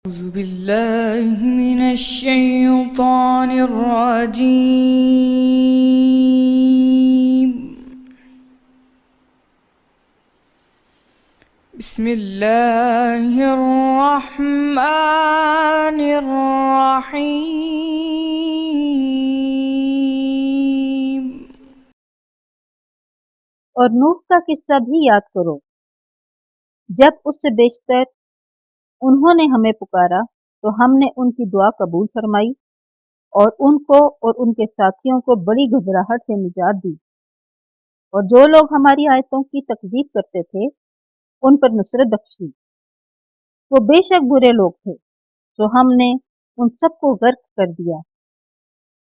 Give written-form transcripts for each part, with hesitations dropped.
أعوذ بالله من الشيطان الرجيم. بسم الله الرحمن الرحيم. اور نوح کا قصہ بھی یاد کرو، جب اس سے بیشتر انہوں نے ہمیں پکارا تو ہم نے ان کی دعا قبول فرمائی اور ان کو اور ان کے ساتھیوں کو بڑی گھبراہٹ سے نجات دی، اور جو لوگ ہماری آیتوں کی تکذیب کرتے تھے ان پر نصرت بخشی۔ وہ بے شک برے لوگ تھے، تو ہم نے ان سب کو غرق کر دیا۔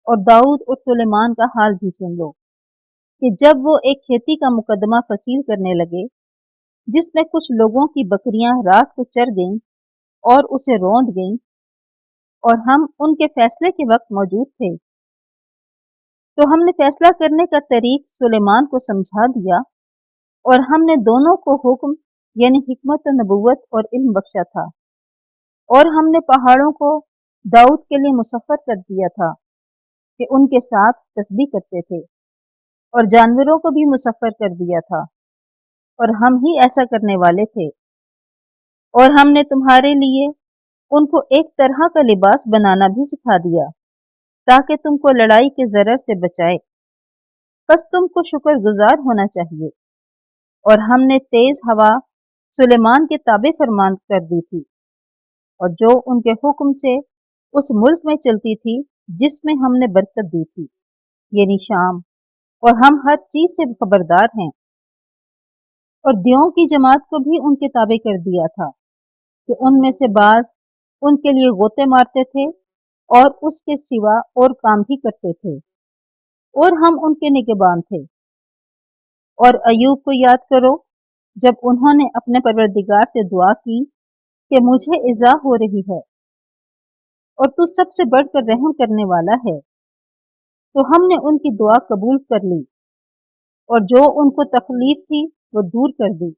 اور داؤد اور سلیمان کا حال بھی سن لو کہ جب وہ ایک کھیتی کا مقدمہ فصیل کرنے لگے جس میں کچھ لوگوں کی بکریاں رات کو چر گئیں اور اسے روند گئیں، اور ہم ان کے فیصلے کے وقت موجود تھے، تو ہم نے فیصلہ کرنے کا طریق سلیمان کو سمجھا دیا، اور ہم نے دونوں کو حکم یعنی حکمت و نبوت اور علم بخشا تھا، اور ہم نے پہاڑوں کو داؤد کے لیے مسخر کر دیا تھا کہ ان کے ساتھ تسبیح کرتے تھے، اور جانوروں کو بھی مسخر کر دیا تھا، اور ہم ہی ایسا کرنے والے تھے۔ اور ہم نے تمہارے لیے ان کو ایک طرح کا لباس بنانا بھی سکھا دیا تاکہ تم کو لڑائی کے ضرر سے بچائے، بس تم کو شکر گزار ہونا چاہیے۔ اور ہم نے تیز ہوا سلیمان کے تابع فرمان کر دی تھی، اور جو ان کے حکم سے اس ملک میں چلتی تھی جس میں ہم نے برکت دی تھی، یعنی شام، اور ہم ہر چیز سے خبردار ہیں۔ اور دیوں کی جماعت کو بھی ان کے تابع کر دیا تھا کہ ان میں سے بعض ان کے لیے غوطے مارتے تھے اور اس کے سوا اور کام بھی کرتے تھے، اور ہم ان کے نگہبان تھے۔ اور ایوب کو یاد کرو جب انہوں نے اپنے پروردگار سے دعا کی کہ مجھے ایذا ہو رہی ہے اور تو سب سے بڑھ کر رحم کرنے والا ہے، تو ہم نے ان کی دعا قبول کر لی، اور جو ان کو تکلیف تھی وہ دور کر دی،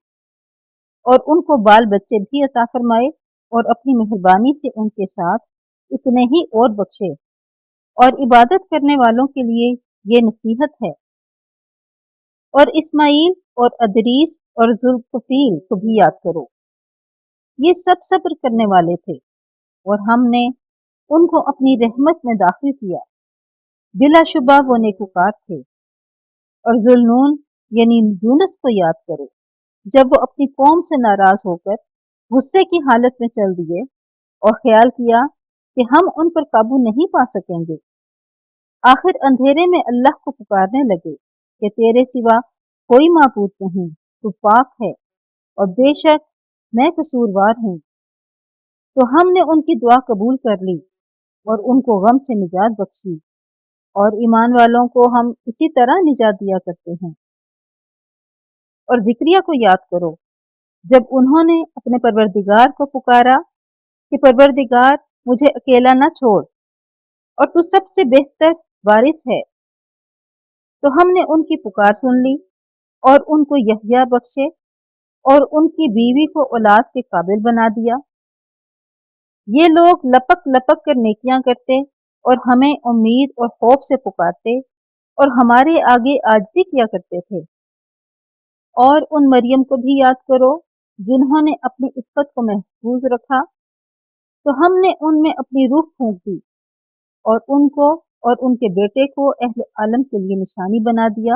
اور ان کو بال بچے بھی عطا فرمائے، اور اپنی مہربانی سے ان کے ساتھ اتنے ہی اور بخشے۔ اور عبادت کرنے والوں کے لیے یہ نصیحت ہے۔ اور اسماعیل اور ادریس اور ذوالکفیل کو بھی یاد کرو، یہ سب صبر کرنے والے تھے، اور ہم نے ان کو اپنی رحمت میں داخل کیا، بلا شبہ وہ نیکوکار تھے۔ اور ذوالنون یعنی یونس کو یاد کرو جب وہ اپنی قوم سے ناراض ہو کر غصے کی حالت میں چل دیے اور خیال کیا کہ ہم ان پر قابو نہیں پا سکیں گے، آخر اندھیرے میں اللہ کو پکارنے لگے کہ تیرے سوا کوئی معبود نہیں، تو پاک ہے، اور بے شک میں قصوروار ہوں۔ تو ہم نے ان کی دعا قبول کر لی اور ان کو غم سے نجات بخشی، اور ایمان والوں کو ہم اسی طرح نجات دیا کرتے ہیں۔ اور ذکریہ کو یاد کرو جب انہوں نے اپنے پروردگار کو پکارا کہ پروردگار مجھے اکیلا نہ چھوڑ، اور تو سب سے بہتر وارث ہے، تو ہم نے ان کی پکار سن لی اور ان کو یحییٰ بخشے اور ان کی بیوی کو اولاد کے قابل بنا دیا۔ یہ لوگ لپک لپک کر نیکیاں کرتے اور ہمیں امید اور خوف سے پکارتے اور ہمارے آگے عاجزی کیا کرتے تھے۔ اور ان مریم کو بھی یاد کرو جنہوں نے اپنی عفت کو محفوظ رکھا، تو ہم نے ان میں اپنی روح پھونک دی اور ان کو اور ان کے بیٹے کو اہل عالم کے لیے نشانی بنا دیا۔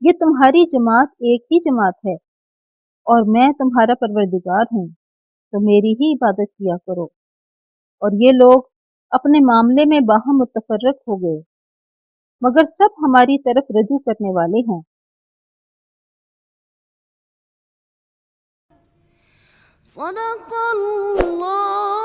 یہ تمہاری جماعت ایک ہی جماعت ہے، اور میں تمہارا پروردگار ہوں، تو میری ہی عبادت کیا کرو۔ اور یہ لوگ اپنے معاملے میں باہم متفرق ہو گئے، مگر سب ہماری طرف رجوع کرنے والے ہیں۔ صدق اللہ